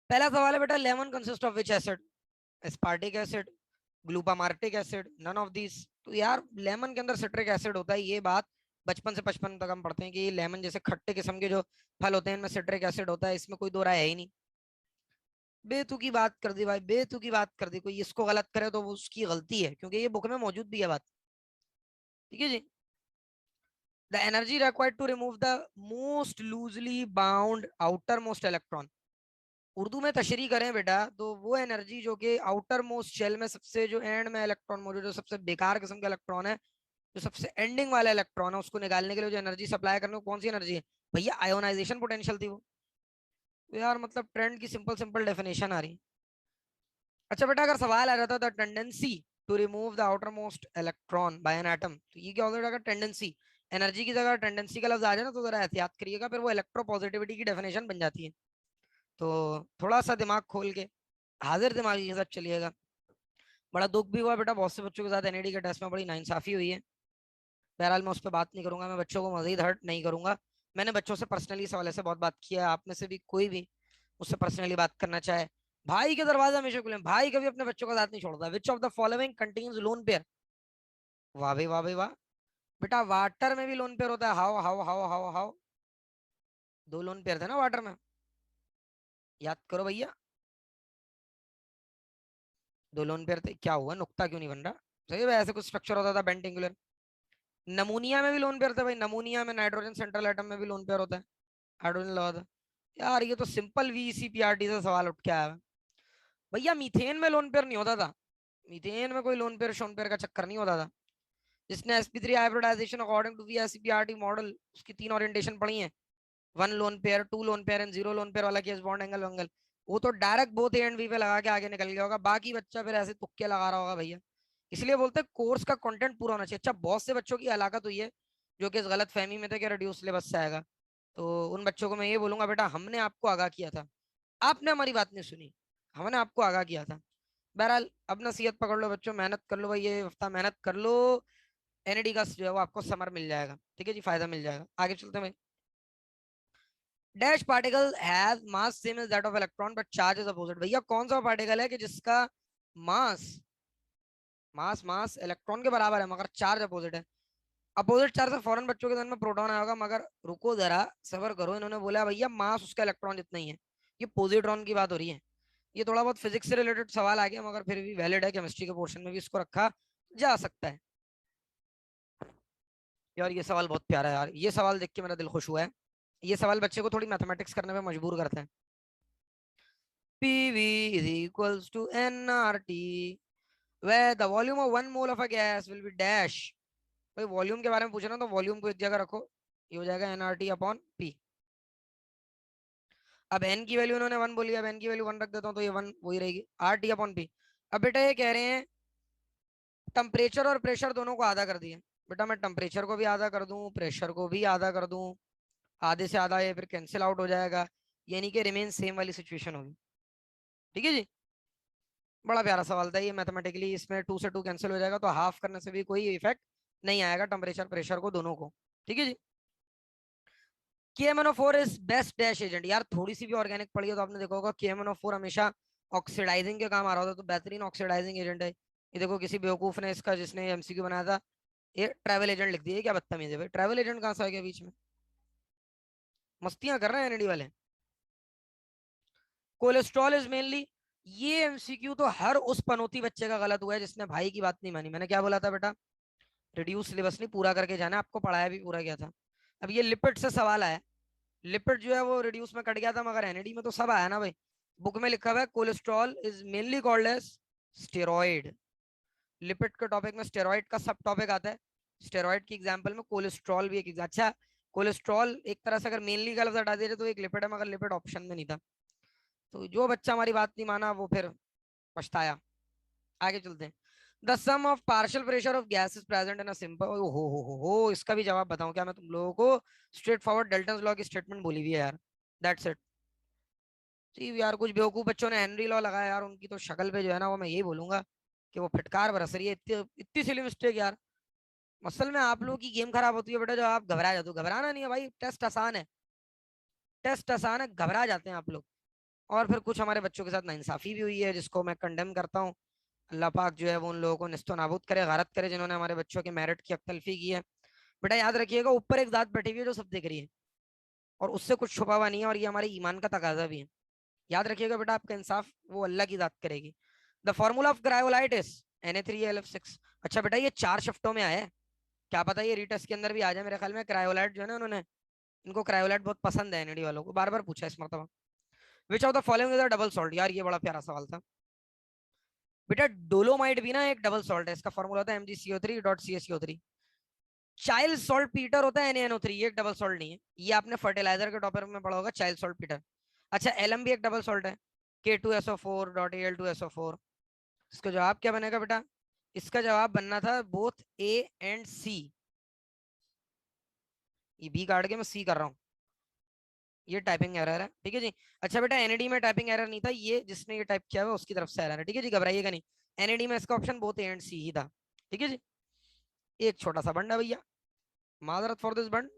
पहला सवाल है बेटा, lemon consist of which acid? Aspartic acid, glutamic acid, none of these. तो यार लेमन के अंदर सिट्रिक एसिड होता है, ये बात बचपन से 55 तक हम पढ़ते हैं कि ये लेमन जैसे खट्टे किस्म के जो फल होते हैं इनमें सिट्रिक एसिड होता है, इसमें कोई दो राय है ही नहीं। बेतु की बात कर दी भाई, बेतु की बात कर दी, कोई इसको गलत करे तो वो उसकी गलती है, क्योंकि ये बुक में मौजूद भी है बात। ठीक है जी। The energy required to remove the most loosely bound outer most electron. Urdu में तशरीह करें बेटा तो वो एनर्जी जो कि आउटर मोस्ट शेल में सबसे जो एंड में इलेक्ट्रॉन मौजूद है, जो सबसे बेकार किस्म का इलेक्ट्रॉन है, जो सबसे एंडिंग वाला इलेक्ट्रॉन है, उसको निकालने के लिए जो एनर्जी सप्लाई करने को, कौन सी एनर्जी है भैया? आयोनाइजेशन पोटेंशियल थी वो। तो यार मतलब ट्रेंड की सिंपल सिंपल डेफिनेशन आ रही है। अच्छा बेटा, अगर सवाल आ जाता the tendency to remove the outer most electron by an atom, तो ये क्या होता है? टेंडेंसी, एनर्जी की जगह टेंडेंसी का लफ्ज आ जाए ना तो जरा एहतियात करिएगा, फिर वो इलेक्ट्रोपॉजिटिविटी की डेफिनेशन बन जाती है। तो थोड़ा सा दिमाग खोल के हाजिर दिमागी के साथ चलिएगा। बड़ा दुख भी हुआ बेटा, बहुत से बच्चों के साथ एनईडी के टेस्ट में बड़ी नाइंसाफी हुई है। बहरहाल मैं उस पर बात नहीं करूंगा, मैं बच्चों को मजीद हर्ट नहीं करूंगा। मैंने बच्चों से पर्सनली इस हवाले से बहुत बात किया है, आप में से भी कोई भी मुझसे पर्सनली बात करना चाहे, भाई के दरवाजा हमेशा खुले हैं। भाई कभी अपने बच्चों का साथ नहीं छोड़ता। विच of the following contains lone pair? वाह भाई वाह भाई वाह। बेटा वाटर में भी लोन पेयर होता है। How how how how how? दो लोन पेयर थे ना वाटर में, याद करो भैया। दो लोन पेयर थे, क्या हुआ? नुक्ता क्यों नहीं बन रहा? सही है, ऐसे कुछ स्ट्रक्चर होता था बेंटिंगुलर। नमूनिया में भी लोन पेयर था भाई, नमूनिया में नाइट्रोजन सेंट्रल एटम में भी लोन पेयर होता है, हाइड्रोजन लगा था। यार ये तो सिंपल वीसीपीआरटी से सवाल उठ के आया है। भैया मीथेन में लोन पेयर नहीं होता था, मीथेन में कोई लोन पेयर शोन पेयर का चक्कर नहीं होता था। जिसने sp3 hybridisation according to VSCPRT model, उसकी तीन ओरिएंटेशन पढ़ी है, one lone pair, two lone pair and zero lone pair वाला केस बॉन्ड एंगल वंगल, वो तो direct both A and B पे लगा के आगे निकल गया होगा, बाकी बच्चा फिर ऐसे तुक्के लगा रहा होगा भैया। इसलिए बोलते हैं कोर्स का कंटेंट पूरा होना चाहिए। अच्छा बहुत से बच्चों की हलाकत हुई है जो कि इस गलत फहमी में थे कि रिड्यूस सिलेबस से आएगा, तो उन बच्चों को मैं ये बोलूंगा बेटा हमने आपको आगाह किया था, आपने हमारी बात नहीं सुनी, हमने आपको आगाह किया था। बहरहाल अब नसीहत पकड़ लो बच्चों, मेहनत कर लो भाई, ये हफ्ता मेहनत कर लो, एनईडी का जो है वो आपको समर मिल जाएगा। ठीक है जी, फायदा मिल जाएगा। आगे चलते हैं। Dash particle has mass same as that of electron but charge is opposite. भैया कौन सा पार्टिकल है कि जिसका मास मास मास इलेक्ट्रॉन के बराबर है मगर चार्ज अपोजिट है? अपोजिट चार्ज से फौरन बच्चों के ध्यान में प्रोटॉन आया होगा, मगर रुको जरा, सबर करो। इन्होंने बोला भैया मास उसका इलेक्ट्रॉन जितना ही है, ये पॉजिट्रॉन की बात हो रही है। ये थोड़ा बहुत फिजिक्स से रिलेटेड सवाल आ गया मगर फिर भी वैलिड है, केमिस्ट्री के पोर्शन में भी इसको रखा जा सकता है। यार ये सवाल बहुत प्यारा है यार, ये सवाल देख के मेरा दिल खुश हुआ है। ये सवाल बच्चे को थोड़ी मैथमेटिक्स करने में मजबूर करते हैं। PV is equals to nRT where the volume of one mole of a gas will be dash। भाई वॉल्यूम के बारे में पूछना तो वॉल्यूम को एक जगह रखो, ये हो जाएगा nRT अपॉन P। अब n की वैल्यू उन्होंने 1 बोली, अब n की वैल्यू 1 रख देता हूँ तो ये 1 वही रहेगी, RT अपॉन P। अब बेटा ये कह रहे हैं टेम्परेचर और प्रेशर दोनों को आधा कर दिए। बेटा मैं टेम्परेचर को भी आधा कर दूं, प्रेशर को भी आधा कर दूं, आधे से आधा ये फिर कैंसिल आउट हो जाएगा, यानी कि रिमेन सेम वाली सिचुएशन होगी। ठीक है जी। बड़ा प्यारा सवाल था ये मैथमेटिकली, इसमें टू से टू कैंसिल हो जाएगा तो हाफ करने से भी कोई इफेक्ट नहीं आएगा टेम्परेचर प्रेशर को दोनों को। ठीक है जी। KMnO4 is best dash agent. यार थोड़ी सी भी ऑर्गेनिक पढ़ी है तो आपने देखा होगा KMnO4 हमेशा ऑक्सीडाइजिंग के काम आ रहा होता है, तो बेहतरीन ऑक्सीडाइजिंग एजेंट है ये। देखो किसी बेवकूफ ने इसका, जिसने MCQ बनाया था, ये ट्रैवल एजेंट लिख दिया। क्या बदतमीज है भाई, ट्रैवल एजेंट कहाँ से आ गया बीच में? मस्तियां कर रहे हैं एनडी वाले। कोलेस्ट्रॉल इज मेनली, ये MCQ तो हर उस पनौती बच्चे का गलत हुआ है जिसने भाई की बात नहीं मानी। मैंने क्या बोला था बेटा? रिड्यूस सिलेबस नहीं पूरा करके जाना, आपको पढ़ाया भी पूरा किया था। अब ये लिपिड से सवाल आया, लिपिड जो है वो रिड्यूस में कट गया था मगर एनएडी में तो सब आया ना भाई। बुक में लिखा हुआ है cholesterol is mainly called as steroid. Lipid के टॉपिक में स्टेरॉइड का सब टॉपिक आता है, स्टेरॉइड की एग्जांपल में कोलेस्ट्रॉल भी एक। अच्छा कोलेस्ट्रॉल एक तरह से अगर मेनली का लफ्ज हटा दीजिए तो एक लिपिड है, मगर लिपिड ऑप्शन में नहीं था। तो जो बच्चा हमारी बात नहीं माना वो फिर पछताया। आगे चलते हैं। The sum of partial pressure of gas is present in a simple. हो इसका भी जवाब बताऊं क्या मैं तुम लोगों को? स्ट्रेट फॉरवर्ड डेल्टन लॉ की स्टेटमेंट बोली हुई है यार, दैट्स इट। जी यार कुछ बेवकूफ बच्चों ने हेनरी लॉ लगाया यार, उनकी तो शक्ल पे जो है ना वो मैं यही बोलूंगा कि वो फिटकार बरस रही है। इतनी इतनी सिली मिस्टेक यार। असल में आप लोगों की गेम खराब होती है बेटा जब आप घबरा जाते हो। घबराना नहीं है भाई, टेस्ट आसान है, टेस्ट आसान है, घबरा जाते हैं आप लोग। और फिर कुछ हमारे बच्चों के साथ नाइंसाफी भी हुई है, जिसको मैं कंडेम करता हूँ। अल्लाह पाक जो है वो उन लोगों को निस्तो नाबूद करे, गारत करे, जिन्होंने हमारे बच्चों के मेरिट की अक्तलफी की है। बेटा याद रखिएगा, ऊपर एक जात बैठी हुई है जो सब देख रही है, और उससे कुछ छुपा हुआ नहीं है, और ये हमारे ईमान का तकाजा भी है। याद रखिएगा बेटा, आपका इंसाफ वो अल्लाह की जात करेगी। The formula of cryolite is Na3Alf6। अच्छा बेटा, ये 4 शिफ्टों में आया है, क्या पता ये रीटेस्ट के अंदर भी आ जाए। मेरे ख्याल में क्रायोलाइट जो है ना, उन्होंने, इनको क्रायोलाइट बहुत पसंद है एनएडी वालों को, बार बार पूछा इस मरतबा। विच of the following is a double salt. यार ये बड़ा प्यारा सवाल था बेटा। डोलोमाइट भी ना एक डबल सॉल्ट है, इसका फॉर्मूला होता है MgCO3.CaCO3। चाइल्ड सॉल्ट पीटर होता है NaNO3, ये एक डबल सॉल्ट नहीं है, ये आपने फर्टिलाइजर के टॉपिक में पढ़ा होगा, चाइल्ड सॉल्ट पीटर। अच्छा, एलम भी एक डबल सॉल्ट है, K2SO4.Al2SO4। इसका जवाब क्या बनेगा बेटा? इसका जवाब बनना था बोथ A एंड C। ये बी काट के मैं सी कर रहा हूँ, ये टाइपिंग एरर है, ठीक है जी। अच्छा बेटा, एनएडी में टाइपिंग एरर नहीं था, ये जिसने ये टाइप किया हुआ उसकी तरफ से एरर है, ठीक है जी, घबराइएगा नहीं। एनएडी में इसका ऑप्शन बोथ ए एंड सी ही था, ठीक है जी। एक छोटा सा बंड है भैया, माजरत फॉर दिस बंड।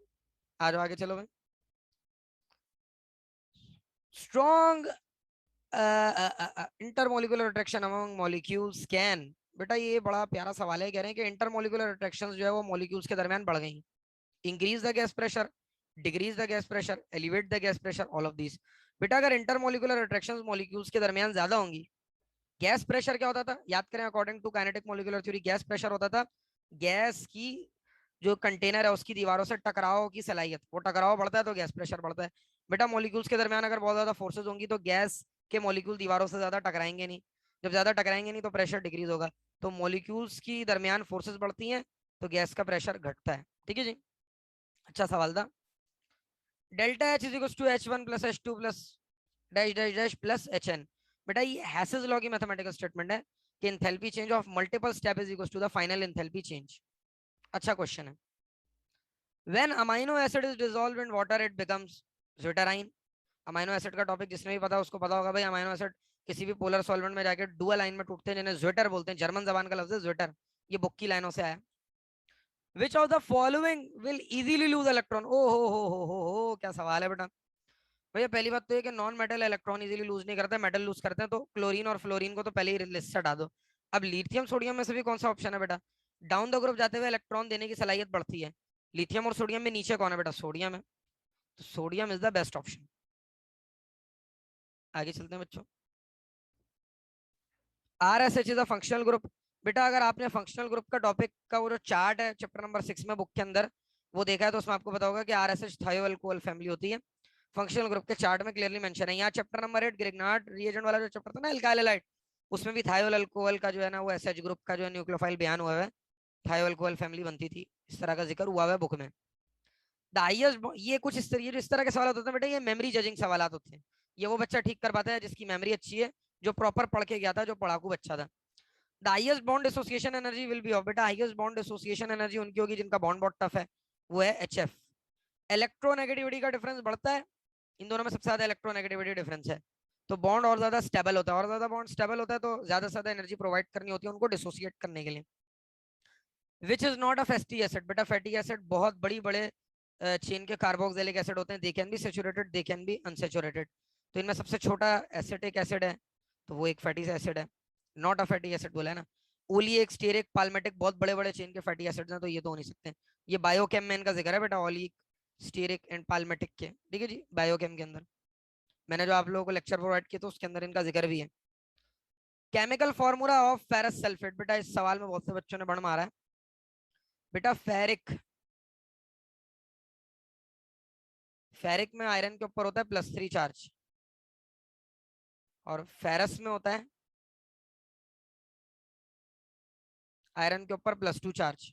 आ जाओ आगे, चलो भाई। Strong intermolecular attraction among molecules can. बेटा ये बड़ा प्यारा सवाल है, कह रहे हैं कि इंटरमोलिकुलर अट्रैक्शंस जो है वो मॉलिक्यूल्स के दरमियान बढ़ गई। Increase the gas pressure, decrease the gas pressure, elevate the gas pressure, all of these. बेटा अगर इंटरमोलिकुलर अट्रैक्शंस मॉलिक्यूल्स के दरमियान ज्यादा होंगी, गैस प्रेशर क्या होता था याद करें, according to kinetic molecular theory, gas pressure होता था गैस की जो कंटेनर है उसकी दीवारों से टकराव की सलाहियत, वो टकराव बढ़ता है तो गैस प्रेशर बढ़ता है। बेटा मॉलिक्यूल्स के दरमियान अगर बहुत ज्यादा फोर्सेज होंगी तो गैस के मॉलिक्यूल दीवारों से ज्यादा टकराएंगे नहीं, जब ज्यादा टकराएंगे नहीं तो प्रेशर डिक्रीज होगा, तो मॉलिक्यूल्स की दरमियान फोर्सेज बढ़ती हैं तो गैस का प्रेशर घटता है, ठीक है जी। अच्छा सवाल था। Delta H is equal to H1 plus H2 plus dash dash dash plus HN। बेटा ये हैसेस लॉ की मैथमेटिकल स्टेटमेंट है कि enthalpy change of multiple step is equal to the final enthalpy change. अच्छा क्वेश्चन है। When amino acid is dissolved in water it becomes zwitterion. Amino acid का topic जिसने भी पता उसको पता होगा भाई, अमाइनो एसिड किसी भी पोलर सॉल्वेंट में जाके डुअल लाइन में टूटते हैं, जिन्हें ज्विटर बोलते हैं, जर्मन जबान का लफ्ज है ज्विटर, ये बुक की लाइनों से आया। Which of the following will easily lose electron. ओ हो क्या सवाल है बेटा। भैया पहली बात तो ये कि non metal electron easily lose नहीं करते, मेटल लूज करते हैं, तो क्लोरीन और फ्लोरीन को तो पहले ही लिस्ट से हटा दो। अब लिथियम सोडियम में से भी कौन सा ऑप्शन है बेटा? डाउन द ग्रुप जाते हुए इलेक्ट्रॉन देने की सलाहियत बढ़ती है, लिथियम और सोडियम में नीचे कौन है बेटा? सोडियम है, तो sodium is the best option. आगे चलते हैं बच्चों। RSH is a functional group. बेटा अगर आपने फंक्शनल ग्रुप का टॉपिक का वो जो चार्ट है चैप्टर नंबर 6 में बुक के अंदर वो देखा है, तो उसमें आपको पता होगा कि RSH थायो अल्कोहल फैमिली होती है। फंक्शनल ग्रुप के चार्ट में क्लियरली मेंशन है। यहाँ चैप्टर नंबर 8 ग्रिग्नार्ड रिएजेंट वाला जो चैप्टर था ना, एल्काइल हैलाइड, उसमें भी थायोल अल्कोहल का जो है ना वो SH ग्रुप का जो है न्यूक्लियोफाइल बयान हुआ है, थायो अल्कोहल फैमिली बनती थी, इस तरह का जिक्र हुआ है बुक में। द हाईएस्ट, ये कुछ इस तरह, ये जो इस तरह के सवाल होते हैं बेटा, ये मेमोरी जजिंग सवाल होते हैं, ये वो बच्चा ठीक कर पाता है जिसकी मेमोरी अच्छी है, जो प्रॉपर पढ़ के गया था, जो पढ़ाकू बच्चा था। The highest bond association energy will be of. बेटा हाईएस्ट बॉन्ड एसोसिएशन एनर्जी उनकी होगी जिनका बॉन्ड बहुत टफ है, वो है HF। इलेक्ट्रोनेगेटिविटी का डिफरेंस बढ़ता है, इन दोनों में सबसे ज्यादा इलेक्ट्रोनेगेटिविटी डिफरेंस है, तो बॉन्ड और ज्यादा स्टेबल होता है, और ज्यादा बॉन्ड स्टेबल होता है तो ज्यादा से ज्यादा एनर्जी प्रोवाइड करनी होती है उनको डिसोसिएट करने के लिए। Which is not a fatty acid. बेटा फैटी एसिड बहुत बड़ी बड़े चेन के कार्बोक्सिलिक एसिड होते हैं, they can be saturated, they can be unsaturated, तो इनमें सबसे छोटा एसिटिक एसिड है, तो वो एक फैटी एसिड है, नॉट अ फैटी एसिड बोला है ना। ओलिएक, स्टेरिक, पाल्मेटिक बहुत बड़े बड़े चेन के फैटी एसिड्स हैं, तो ये तो हो नहीं सकते। ये बायोकेम में इनका जिक्र है बेटा, ओलिक, स्टेरिक एंड पाल्मेटिक के, ठीक है जी, बायोकेम के अंदर मैंने जो आप लोगों को लेक्चर प्रोवाइड किया तो उसके अंदर इनका जिक्र भी है। Chemical formula of ferrous sulphate. बेटा इस सवाल में बहुत से बच्चों ने बड़ मारा है। बेटा फेरिक, फेरिक में आयरन के ऊपर होता है +3 चार्ज, और फेरस में होता है आयरन के ऊपर +2 चार्ज।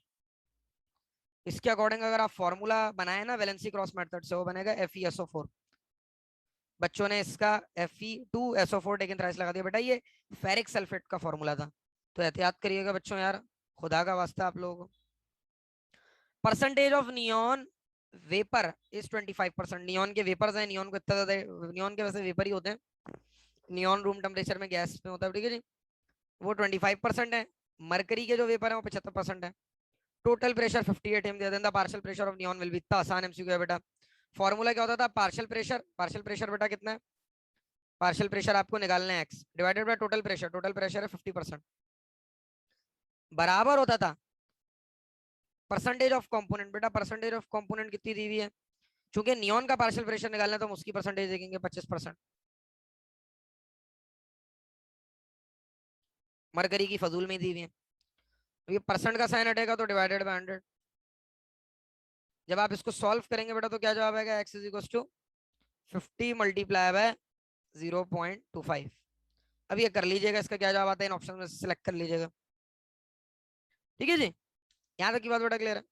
इसके अकॉर्डिंग अगर आप फॉर्मूला बनाए ना वैलेंसी क्रॉस मेथड से, वो बनेगा FeSO4। बच्चों ने इसका Fe2SO4 टेकन थ्राइस लगा दिया। बेटा ये फेरिक सल्फेट का फॉर्मूला था, तो एहतियात करिएगा बच्चों यार, खुदा का वास्ता आप लोगों को। Percentage of neon vapour is 25%। Neon के वेपर्स हैं, नियॉन को इतना ज्यादा, नियॉन के वैसे वेपर ही होते हैं, नियॉन रूम टेम्परेचर में गैस में होता है, ठीक है जी, वो 25% है। मरकरी के जो वेपर है वो 75% है। टोटल प्रेशर 58 एम दिया था। Partial pressure of neon will be, इतना आसान MCQ है बेटा। फॉर्मूला क्या होता था? पार्शियल प्रेशर बेटा कितना है? पार्शियल प्रेशर आपको निकालना है x divided by total pressure है 50%, बराबर होता था परसेंटेज ऑफ कंपोनेंट। बेटा परसेंटेज ऑफ कंपोनेंट कितनी दी हुई है, चूंकि नियॉन का पार्शियल प्रेशर निकालना है तो हम उसकी परसेंटेज देखेंगे 25%, मरकरी की फजूल में दी हुई है। तो ये परसेंट का साइन हटेगा तो डिवाइडेड बाय 100। जब आप इसको सॉल्व करेंगे बेटा तो क्या जवाब आएगा, x is equal to 50 multiply by 0.25। अब ये कर लीजिएगा, इसका क्या जवाब आता है इन ऑप्शन में सिलेक्ट कर लीजिएगा। ठीक है जी, यहाँ तक की बात बेटा क्लियर है।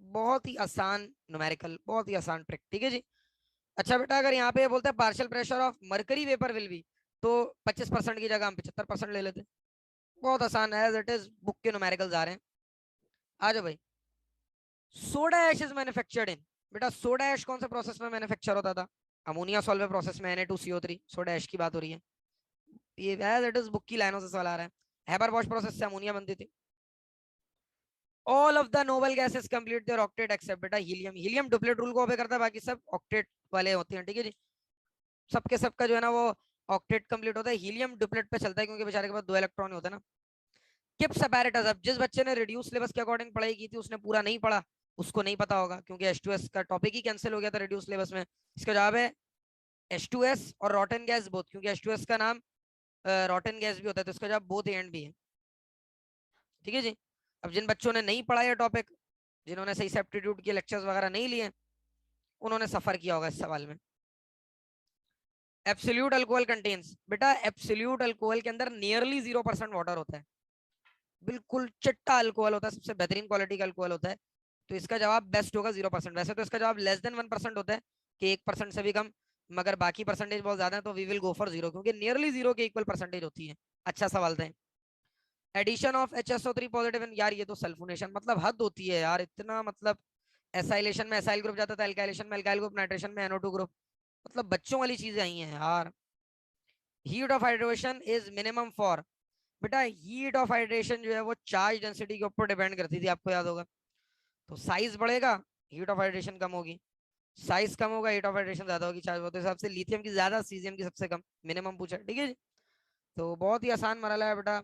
बहुत ही आसान न्यूमेरिकल, बहुत ही आसान ट्रिक। ठीक है जी। अच्छा बेटा अगर यहाँ पे बोलते हैं partial pressure of mercury vapour will be, तो 25% की जगह हम 75% ले लेते। बहुत आसान है, एज इट इज बुक के न्यूमेरिकल्स आ रहे हैं। आ जाओ भाई। Soda ash is manufactured in, बेटा सोडा ऐश कौन से प्रोसेस में मैन्युफैक्चर होता था, अमोनिया सॉल्वेंट प्रोसेस में, Na2CO3, सोडा ऐश की बात हो रही है। ये एज इट इज बुक की लाइनों से सवाल आ रहा है। हेबर बॉश प्रोसेस से अमोनिया बनती थी। All of the noble gases complete their octet except, बेटा हीलियम, हीलियम डुप्लेट रूल को ओबे करता है, बाकी सब ऑक्टेट वाले होते हैं। ठीक है जी, सबके सबका जो है ना वो ऑक्टेट कंप्लीट होता है, हीलियम डुप्लेट पे चलता है क्योंकि बेचारे के पास 2 इलेक्ट्रॉन होता है ना। किप्स अपैरेटस, अब जिस बच्चे ने रिड्यूस सिलेबस के अकॉर्डिंग पढ़ाई की थी उसने पूरा नहीं पढ़ा, उसको नहीं पता होगा क्योंकि H2S का टॉपिक ही कैंसिल हो गया था रिड्यूस सिलेबस में। इसका जवाब है H2S और रॉटन गैस बोथ, क्योंकि H2S का नाम रॉटन गैस भी होता है, तो इसका जवाब बोथ एंड भी है। ठीक है जी। अब जिन बच्चों ने नहीं पढ़ा ये टॉपिक, जिन्होंने सही से एप्टीट्यूड के लेक्चर्स वगैरह नहीं लिए, उन्होंने सफर किया होगा इस सवाल में। एब्सोल्यूट अल्कोहल कंटेन्स, बेटा एब्सोल्यूट अल्कोहल के अंदर नियरली 0% वाटर होता है, बिल्कुल चिट्टा अल्कोहल होता है, सबसे बेहतरीन क्वालिटी का अल्कोहल होता है। तो इसका जवाब बेस्ट होगा 0%। वैसे तो इसका जवाब लेस देन 1% होता है कि 1% से भी कम, मगर बाकी परसेंटेज बहुत ज्यादा है तो वी विल गो फॉर 0, क्योंकि नियरली 0 के इक्वल परसेंटेज होती है। अच्छा सवाल था। एडिशन ऑफ HSO3 पॉजिटिव, यार ये तो सल्फोनेशन, मतलब हद होती है यार इतना, मतलब एसाइलेशन में एसाइल ग्रुप जाता था, एल्काइलेशन में एल्काइल ग्रुप, नाइट्रेशन में NO2 ग्रुप, मतलब बच्चों वाली चीजें आई हैं यार। Heat of hydration is minimum for, बेटा हीट ऑफ हाइड्रेशन जो है वो चार्ज डेंसिटी के ऊपर डिपेंड करती थी, आपको याद होगा। तो साइज बढ़ेगा हीट ऑफ हाइड्रेशन कम होगी, साइज कम होगा हीट ऑफ हाइड्रेशन ज्यादा होगी। चार्ज होते हिसाब से लिथियम की ज्यादा, सीजियम की सबसे कम, मिनिमम पूछा। ठीक है जी, तो बहुत ही आसान मरहला है बेटा,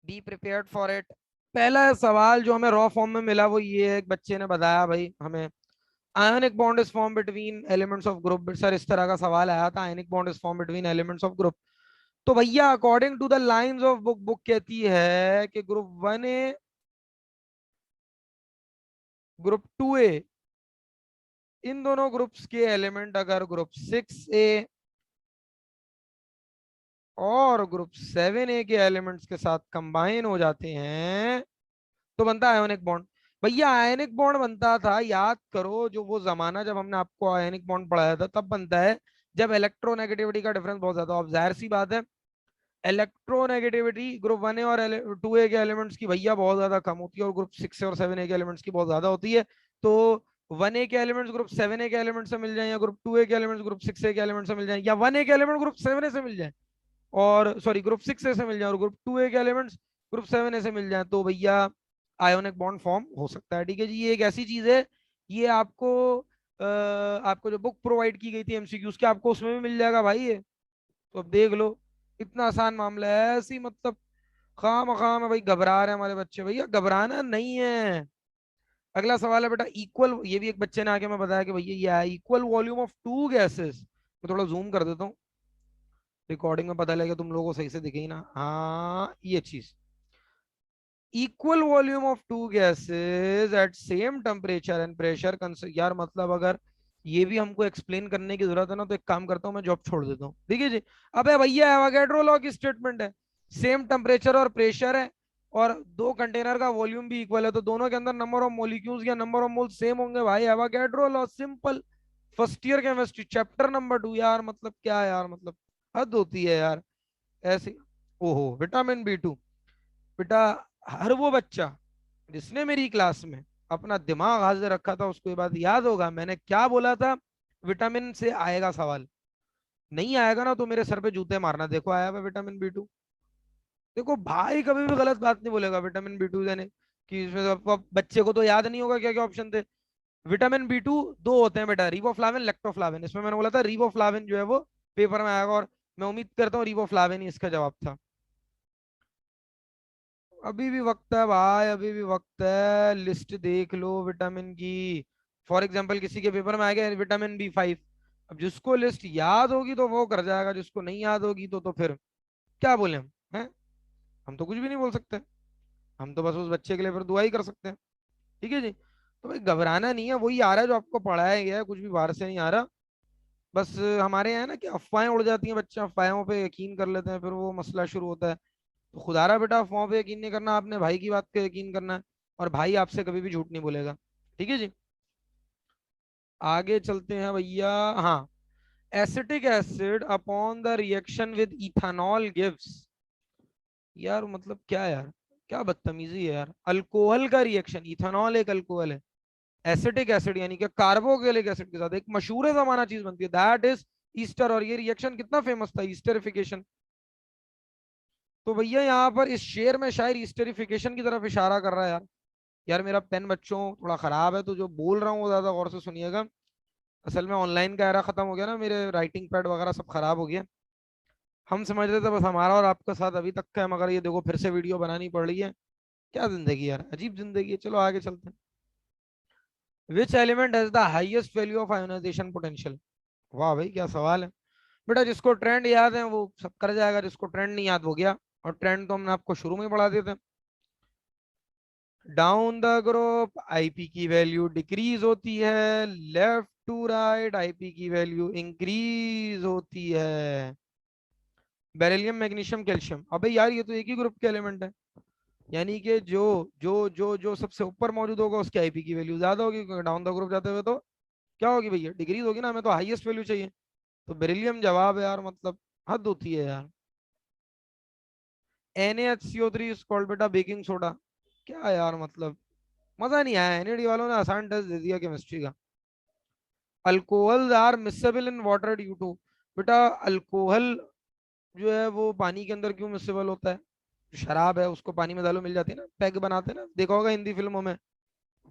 बी प्रिपेयर्ड फॉर इट। पहला सवाल जो हमें रॉ फॉर्म में मिला वो ये है, एक बच्चे ने बताया भाई हमें, ionic bond is form between elements of group. Sir इस तरह का सवाल आया था, ionic bond is form between elements of group. तो भैया according to the lines of book, book कहती है कि ग्रुप 1A ग्रुप 2A, इन दोनों ग्रुप्स के एलिमेंट अगर ग्रुप 6A और ग्रुप 7A के एलिमेंट्स के साथ कंबाइन हो जाते हैं तो बनता है आयोनिक बॉन्ड। भैया आयनिक बॉन्ड बनता था, याद करो जो वो जमाना जब हमने आपको आयनिक बॉन्ड पढ़ाया था, तब बनता है जब इलेक्ट्रोनेगेटिविटी का डिफरेंस बहुत ज्यादा। अब जाहिर सी बात है इलेक्ट्रोनेगेटिविटी ग्रुप 1A और 2A के एलिमेंट्स की भैया बहुत ज्यादा कम होती है और ग्रुप 6 और 7A के एलिमेंट्स की बहुत ज्यादा होती है। तो 1A के एलिमेंट्स ग्रुप 7A के एलिमेंट से मिल जाए, या ग्रुप 2A के एलिमेंट्स ग्रुप 6A के एलिमेंट से मिल जाए, या 1A के एलिमेंट ग्रुप 7A से मिल जाए, और सॉरी ग्रुप 6A से मिल जाए, और ग्रुप 2A के एलिमेंट्स ग्रुप 7A से मिल जाए, तो भैया आयोनिक बॉन्ड फॉर्म हो सकता है। ठीक है जी, ये एक ऐसी चीज है, ये आपको आपको जो बुक प्रोवाइड की गई थी MCQs की, आपको उसमें भी मिल जाएगा भाई ये। तो अब देख लो, इतना आसान मामला है, ऐसी मतलब खाम खाम है भाई, घबरा रहे हैं हमारे बच्चे, भैया घबराना नहीं है। अगला सवाल है बेटा इक्वल, ये भी एक बच्चे ने आके मैं बताया कि भैया ये है equal volume of two gases. मैं थोड़ा जूम कर देता हूँ, रिकॉर्डिंग में पता लगे तुम लोगों को सही से दिखे ही ना, हाँ ये चीज, equal volume of two gases at same temperature and pressure. यार मतलब अगर ये भी हमको एक्सप्लेन करने की जरूरत है ना, तो एक काम करता हूँ मैं जॉब छोड़ देता हूँ। ठीक है जी, अबे भैया एवोगैड्रो लॉ की स्टेटमेंट है, सेम टेम्परेचर और प्रेशर है और दो कंटेनर का वॉल्यूम भी इक्वल है, तो दोनों के अंदर नंबर ऑफ मॉलिक्यूल्स या नंबर ऑफ मोल सेम होंगे भाई। Avogadro law simple, first year chemistry chapter number 2। यार मतलब क्या यार, मतलब हद होती है यार ऐसे। ओहो विटामिन B2, बेटा हर वो बच्चा जिसने मेरी क्लास में अपना दिमाग हाजिर रखा था उसको ये बात याद होगा मैंने क्या बोला था, विटामिन से आएगा सवाल, नहीं आएगा ना तो मेरे सर पे जूते मारना। देखो आया हुआ विटामिन B2, देखो भाई कभी भी गलत बात नहीं बोलेगा विटामिन B2 देने कि इसमें तो बच्चे को तो याद नहीं होगा क्या क्या ऑप्शन थे। विटामिन B2 दो होते हैं बेटा, रिबोफ्लाविन लेक्टोफ्लाविन। इसमें मैंने बोला था रिबोफ्लाविन जो है वो पेपर में आएगा, और मैं उम्मीद करता हूँ रिबोफ्लाविन ही इसका जवाब था। अभी भी वक्त है भाई, अभी भी वक्त है, लिस्ट देख लो विटामिन की। फॉर एग्जाम्पल किसी के पेपर में आ गया विटामिन B5, अब जिसको लिस्ट याद होगी तो वो कर जाएगा, जिसको नहीं याद होगी तो फिर क्या बोले हम, हैं? हम तो कुछ भी नहीं बोल सकते, हम तो बस उस बच्चे के लिए फिर दुआ ही कर सकते हैं। ठीक है जी। तो भाई घबराना नहीं है, वही आ रहा है जो आपको पढ़ाया गया है, कुछ भी बाहर से नहीं आ रहा। बस हमारे यहाँ ना कि अफवाहें उड़ जाती हैं, बच्चे अफवाहों पे यकीन कर लेते हैं, फिर वो मसला शुरू होता है। तो खुदारा बेटा अफवाहों पे यकीन नहीं करना, आपने भाई की बात पे यकीन करना है, और भाई आपसे कभी भी झूठ नहीं बोलेगा। ठीक है जी। आगे चलते हैं भैया। हाँ, acetic acid upon the reaction with ethanol gives. यार मतलब क्या यार, क्या बदतमीजी है यार, अल्कोहल का रिएक्शन, इथानॉल एक अल्कोहल है, एसिटिक एसिड यानी कि कार्बोक्सिलिक एसिड के साथ एक मशहूर जमाना चीज बनती है, दैट इज ईस्टर। और ये रिएक्शन कितना फेमस था, ईस्टरिफिकेशन। तो भैया यहाँ पर इस शेर में शायर ईस्टरिफिकेशन की तरफ इशारा कर रहा है यार। यार मेरा पेन बच्चों थोड़ा खराब है, तो जो बोल रहा हूँ वो ज्यादा गौर से सुनिएगा। असल में ऑनलाइन का एरा खत्म हो गया ना, मेरे राइटिंग पैड वगैरह सब खराब हो गया। हम समझ रहे थे बस हमारा और आपका साथ अभी तक का है, मगर ये देखो फिर से वीडियो बनानी पड़ रही है। क्या जिंदगी यार, अजीब जिंदगी है। चलो आगे चलते हैं। Which element has the highest value of ionization potential. वाह भाई क्या सवाल है। बेटा जिसको ट्रेंड याद है वो सब कर जाएगा, जिसको ट्रेंड नहीं याद हो गया। और ट्रेंड तो हमने आपको शुरू में ही पढ़ा दिए थे। डाउन द ग्रुप आईपी की वैल्यू डिक्रीज होती है, लेफ्ट टू राइट आईपी की वैल्यू इंक्रीज होती है। बेरिलियम मैग्नीशियम कैल्शियम, अबे यार ये तो एक ही ग्रुप के एलिमेंट है, यानी कि जो जो सबसे ऊपर मौजूद होगा उसकी आईपी की वैल्यू ज्यादा होगी, क्योंकि डाउन द ग्रुप जाते हुए तो क्या होगी भैया, डिक्रीज होगी ना, हमें तो हाईएस्ट वैल्यू चाहिए। तो बेरिलियम जवाब है यार, मतलब हद होती है यार। NaHCO3 इज कॉल्ड बेटा बेकिंग सोडा। क्या यार मतलब, मजा नहीं आया, एनएडी वालों ने आसान टेस्ट दे दिया केमिस्ट्री का। Alcohol are miscible in water due to. बेटा अल्कोहल जो है वो पानी के अंदर क्यों मिसेबल होता है, जो शराब है उसको पानी में डालो मिल जाती है ना, पैग बनाते हैं ना, देखा होगा हिंदी फिल्मों में।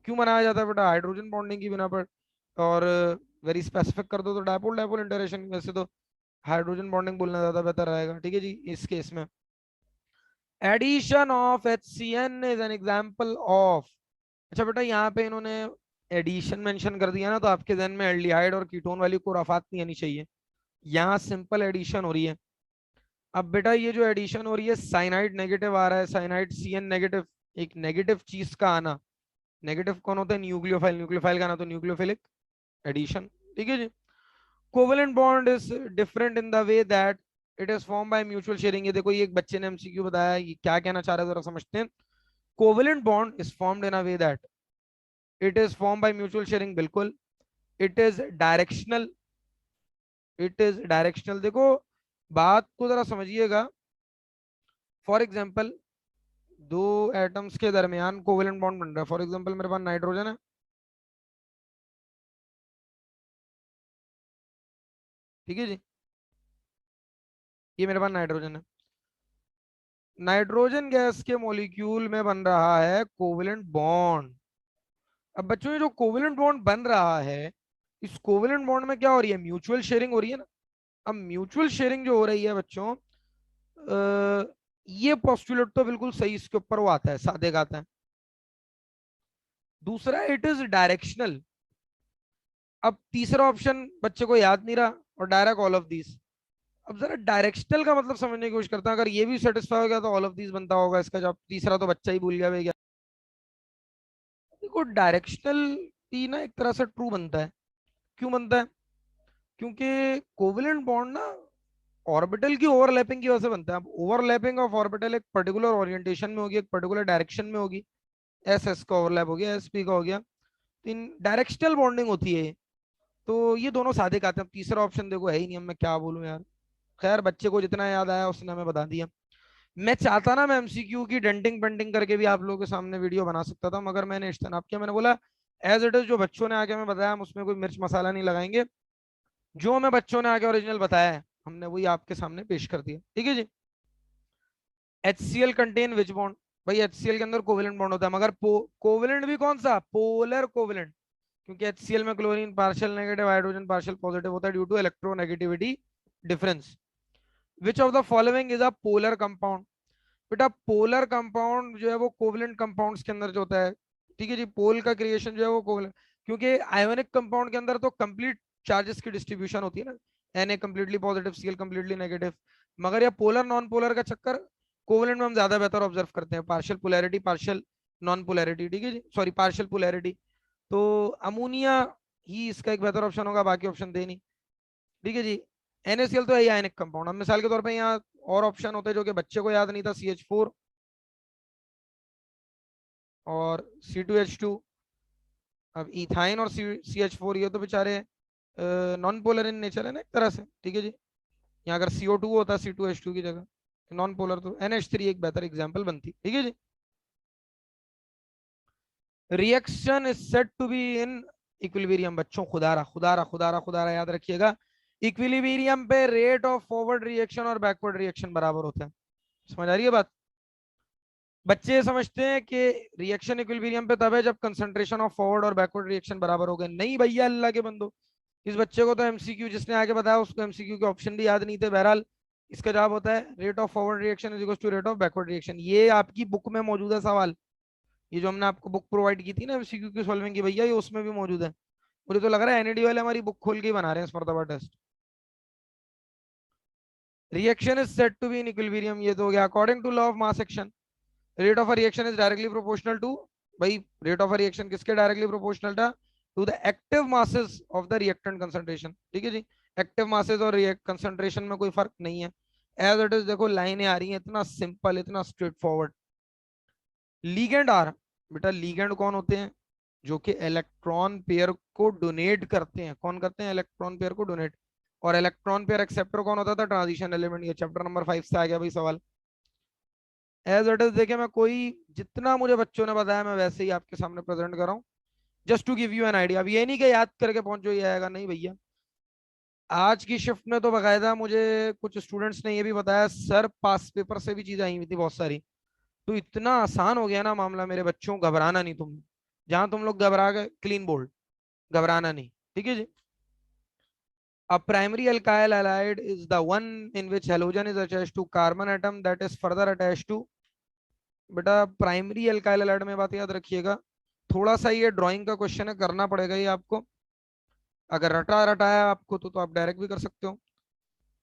क्यों बनाया जाता है बेटा, हाइड्रोजन बॉन्डिंग की बिना पर। और वेरी स्पेसिफिक कर दो तो डायपोल डायपोल इंटरेक्शन, वैसे तो हाइड्रोजन बॉन्डिंग बोलना ज्यादा बेहतर रहेगा। ठीक है जी। इस केस में addition of HCN is an example of. अच्छा बेटा यहाँ पे इन्होंने एडिशन मेंशन कर दिया ना, तो आपके जहन में एल्डिहाइड और कीटोन वाली खुराफात नहीं आनी चाहिए। यहाँ सिंपल एडिशन हो रही है। अब बेटा ये जो एडिशन हो रही है, साइनाइड नेगेटिव आ रहा है, साइनाइड CN नेगेटिव, एक नेगेटिव चीज का आना। नेगेटिव कौन होता है, न्यूक्लियोफाइल, न्यूक्लियोफाइल का आना तो न्यूक्लियोफिलिक एडिशन। ठीक है जी। Covalent bond is different in the way that it is form by mutual sharing. ये देखो ये एक बच्चे ने MCQ बताया, ये क्या कहना चाह रहा है जरा समझते हैं। Covalent bond is formed in a way that it is form by mutual sharing, बिल्कुल। It is directional, it is directional. देखो बात को जरा समझिएगा। फॉर एग्जाम्पल दो एटम्स के दरमियान कोवेलेंट बॉन्ड बन रहा है, फॉर एग्जांपल मेरे पास नाइट्रोजन है। ठीक है जी। ये मेरे पास नाइट्रोजन है, नाइट्रोजन गैस के मॉलिक्यूल में बन रहा है कोवेलेंट बॉन्ड। अब बच्चों ये जो कोवेलेंट बॉन्ड बन रहा है, इस कोवेलेंट बॉन्ड में क्या हो रही है, म्यूचुअल शेयरिंग हो रही है ना। अब म्यूचुअल शेयरिंग जो हो रही है बच्चों, ये पोस्टुलेट तो बिल्कुल सही, इसके ऊपर वो आता है, सादे का आता है। दूसरा इट इज डायरेक्शनल। अब तीसरा ऑप्शन बच्चे को याद नहीं रहा, और डायरेक्ट ऑल ऑफ दीज। अब जरा डायरेक्शनल का मतलब समझने की कोशिश करता है, अगर ये भी सेटिस्फाई हो गया तो ऑल ऑफ दीज बनता होगा इसका जवाब, तीसरा तो बच्चा ही भूल गया भैया। देखो डायरेक्शनल ही ना एक तरह से ट्रू बनता है। क्यों बनता है, क्योंकि कोवेलेंट बॉन्ड ना ऑर्बिटल की ओवरलैपिंग की वजह से बनता है। अब ओवरलैपिंग ऑफ ऑर्बिटल एक पर्टिकुलर ओरिएंटेशन में होगी, एक पर्टिकुलर डायरेक्शन में होगी। एस का ओवरलैप हो गया, SP का हो गया, तो इन डायरेक्शनल बॉन्डिंग होती है। तो ये दोनों सादे आते हैं। अब तीसरा ऑप्शन देखो है ही नहीं, अब मैं क्या बोलूं यार। खैर बच्चे को जितना याद आया उसने हमें बता दिया। मैं चाहता ना मैं MCQ की डेंटिंग पेंटिंग करके भी आप लोगों के सामने वीडियो बना सकता था, मगर मैंने इज्तनाब किया। मैंने बोला एज इट इज जो बच्चों ने आके हमें बताया हम उसमें कोई मिर्च मसाला नहीं लगाएंगे, जो हमें बच्चों ने आके ओरिजिनल बताया है हमने वही आपके सामने पेश कर दिया। ठीक है जी। HCl contain which bond. भाई HCl के अंदर कोवेलेंट बॉन्ड होता है, मगर कोवेलेंट भी कौन सा, पोलर कोवेलेंट। क्योंकि HCl में chlorine partial negative, hydrogen partial positive होता है due to electronegativity difference. Which of the following is a polar compound? बेटा पोलर कंपाउंड जो है वो कोवलेंट कंपाउंड्स के अंदर जो होता है, ठीक है जी, पोल का क्रिएशन जो है वो कोवलेंट, क्योंकि आयोनिक कंपाउंड के अंदर तो कंप्लीट चार्जेस की डिस्ट्रीब्यूशन होती है ना, Na completely positive, Cl completely negative. मगर ये पोलर नॉन पोलर का चक्कर कोवलेंट में हम ज्यादा बेहतर ऑब्जर्व करते हैं, partial polarity partial non polarity, ठीक है जी, सॉरी पार्शियल पोलैरिटी। तो अमोनिया ही इसका एक बेहतर ऑप्शन होगा, बाकी ऑप्शन दे नहीं, ठीक है जी। NaCl तो है आयनिक कंपाउंड। अब मिसाल के तौर पे यहाँ और ऑप्शन होते हैं जो कि बच्चे को याद नहीं था, CH4 और C2H2। अब इथाइन और CH4 ये तो बेचारे नॉन पोलर इन नेचर है ना एक तरह से, ठीक है जी। यहाँ अगर CO2 होता C2H2 की जगह, नॉन पोलर, तो NH3 एक बेहतर एग्जाम्पल बनती, ठीक है जी। Reaction is said to be in equilibrium. बच्चों खुदारा खुदारा खुदारा खुदारा याद रखिएगा, इक्विलिब्रियम पे रेट ऑफ फॉरवर्ड रिएक्शन और बैकवर्ड रिएक्शन बराबर होता है। समझ आ रही है बात? बच्चे समझते हैं कि रिएक्शन इक्विलिब्रियम पे तब है जब कंसंट्रेशन ऑफ फॉरवर्ड और बैकवर्ड रिएक्शन बराबर हो गए। नहीं भैया, अल्लाह के बंदो, इस बच्चे को तो एमसीक्यू जिसने आगे बताया उसको एमसीक्यू के ऑप्शन भी याद नहीं थे। बहरहाल इसका जवाब होता है rate of forward reaction is equal to rate of backward reaction. ये आपकी बुक में मौजूद है सवाल, ये जो हमने आपको बुक प्रोवाइड की थी ना एमसीक्यू की सॉल्विंग की, भैया ये उसमें भी मौजूद है। मुझे तो लग रहा है एनईडी वाले हमारी बुक खोल के ही बना रहे हैं इस मर्तबा test. Reaction is said to be in equilibrium, ये तो हो गया। According to law of mass action, rate of a reaction is directly proportional to, भाई रेट ऑफ अ रिएक्शन किसके डायरेक्टली प्रोपोर्शनल था? To the active masses of the reactant concentration, ठीक है जी। एक्टिव मासेस और कंसंट्रेशन में कोई फर्क नहीं है, एज इट इज। देखो लाइनें आ रही हैं, इतना सिंपल, इतना स्ट्रेट फॉरवर्ड। लीगेंड आर, बेटा लीगेंड कौन होते हैं? जो कि इलेक्ट्रॉन पेयर को डोनेट करते हैं। कौन करते हैं? इलेक्ट्रॉन पेयर को डोनेट। और इलेक्ट्रॉन पेयर एक्सेप्टर कौन होता था? Transition element. ये चैप्टर नंबर 5 से आ गया भाई सवाल, एज इट इज। देखे मैं कोई जितना मुझे बच्चों ने बताया मैं वैसे ही आपके सामने प्रेजेंट कर रहा हूँ, just to give you an idea. अब ये नहीं कि याद करके पहुंचो ये आएगा, नहीं भैया। आज की शिफ्ट में तो बकायदा मुझे कुछ स्टूडेंट्स ने ये भी बताया सर पास पेपर से भी चीजें आई हुई थी बहुत सारी, तो इतना आसान हो गया ना मामला मेरे बच्चों, घबराना नहीं तुम। जहां तुम लोग घबरा गए, क्लीन बोल्ड, घबराना नहीं, ठीक है जी। A primary alkyl halide is the one in which halogen is attached to carbon atom that is further attached to, बेटा प्राइमरी अल्काइल हैलाइड में बात याद रखिएगा। थोड़ा सा ये ड्राइंग का क्वेश्चन है, करना पड़ेगा ये आपको। अगर रटा रटाया आपको तो आप डायरेक्ट भी कर सकते हो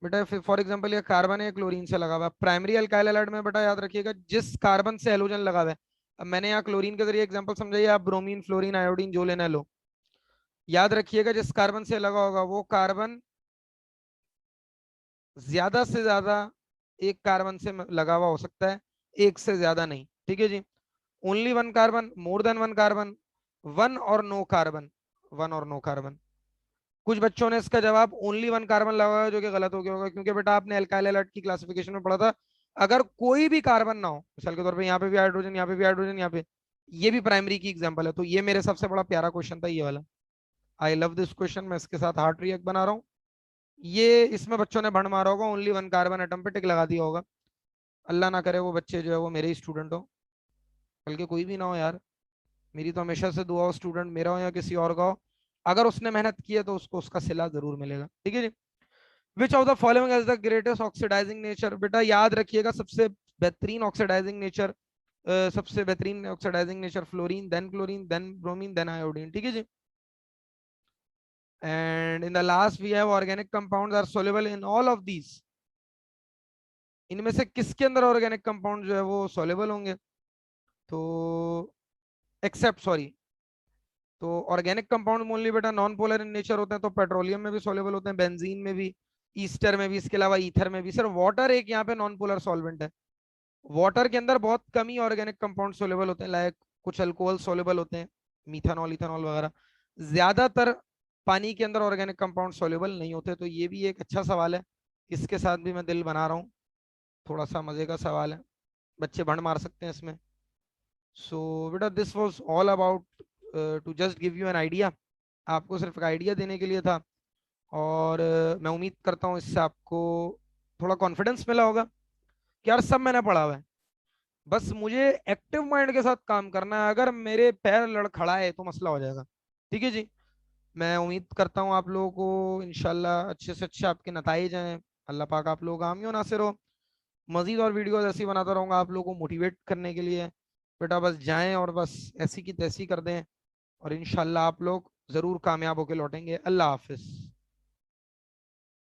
बेटा। फॉर एग्जांपल ये कार्बन है, क्लोरीन से लगा हुआ है। प्राइमरी अल्काइल हैलाइड में बेटा याद रखिएगा जिस कार्बन से हेलोजन लगा हुआ है। अब मैंने यहाँ क्लोरीन के जरिए एग्जांपल समझाइए, आप ब्रोमीन फ्लोरीन आयोडीन जो लेना लो, याद रखिएगा जिस कार्बन से लगा होगा वो कार्बन ज्यादा से ज्यादा एक कार्बन से लगा हुआ हो सकता है, एक से ज्यादा नहीं, ठीक है जी। Only one carbon, more than one carbon, one or no carbon, one or no carbon. कुछ बच्चों ने इसका जवाब ओनली वन कार्बन लगाया जो कि गलत हो गया होगा, क्योंकि बेटा आपने अल्काइल हैलाइड की क्लासिफिकेशन में पढ़ा था अगर कोई भी कार्बन ना हो, मिसाल के तौर पे यहाँ पे भी हाइड्रोजन, यहाँ पे भी हाइड्रोजन, यहाँ पे, ये भी प्राइमरी की एग्जांपल है। तो ये मेरे सबसे बड़ा प्यारा क्वेश्चन था ये वाला। आई लव दिस क्वेश्चन, मैं इसके साथ हार्ट रिएक्ट बना रहा हूँ। ये इसमें बच्चों ने भंड मारा होगा, ओनली वन कार्बन एटम पे टिक लगा दिया होगा। अल्लाह ना करे वो बच्चे जो है वो मेरे ही स्टूडेंट हो, बल्कि कोई भी ना हो यार। मेरी तो हमेशा से दुआ हो स्टूडेंट मेरा हो या किसी और का हो, अगर उसने मेहनत की है तो उसको उसका सिला जरूर मिलेगा, ठीक है जी। Which of the following has the greatest oxidising nature? बेटा याद रखिएगा सबसे बेहतरीन ऑक्सीडाइजिंग नेचर, सबसे बेहतरीन oxidising nature fluorine then bromine then iodine, ठीक है जी। And in the last we have organic compounds are soluble in all of these. इनमें से किसके अंदर ऑर्गेनिक कंपाउंड जो है वो सोल्युबल होंगे? तो एक्सेप्ट सॉरी, तो ऑर्गेनिक कंपाउंड ओनली बेटा नॉन पोलर इन नेचर होते हैं, तो पेट्रोलियम में भी सोल्युबल होते हैं, बेंजीन में भी, ईस्टर में भी, इसके अलावा ईथर में भी। सिर्फ वाटर एक यहाँ पे नॉन पोलर सॉल्वेंट है। वाटर के अंदर बहुत कम ही ऑर्गेनिक कंपाउंड सोल्युबल होते हैं, लाइक कुछ अल्कोहल सोल्युबल होते हैं, मीथानॉल इथानॉल वगैरह। ज्यादातर पानी के अंदर ऑर्गेनिक कंपाउंड सोल्युबल नहीं होते। तो ये भी एक अच्छा सवाल है, इसके साथ भी मैं दिल बना रहा हूँ। थोड़ा सा मजे का सवाल है, बच्चे भंड मार सकते हैं इसमें। सो बेटा this was all about to just give you an idea, आपको सिर्फ एक आइडिया देने के लिए था। और मैं उम्मीद करता हूँ इससे आपको थोड़ा कॉन्फिडेंस मिला होगा कि यार सब मैंने पढ़ा हुआ है, बस मुझे एक्टिव माइंड के साथ काम करना है। अगर मेरे पैर लड़खड़ाए तो मसला हो जाएगा, ठीक है जी। मैं उम्मीद करता हूँ आप लोगों को इंशाल्लाह अच्छे से अच्छे आपके नताइज हैं, अल्लाह पाक आप लोग आमियों नासिर हो। मजीद और वीडियोस ऐसी बनाता रहूंगा आप लोगों को मोटिवेट करने के लिए। बेटा बस जाएं और बस ऐसी की तैसी कर दें, और इंशाल्लाह आप लोग जरूर कामयाब होकर लौटेंगे। अल्लाह हाफिज।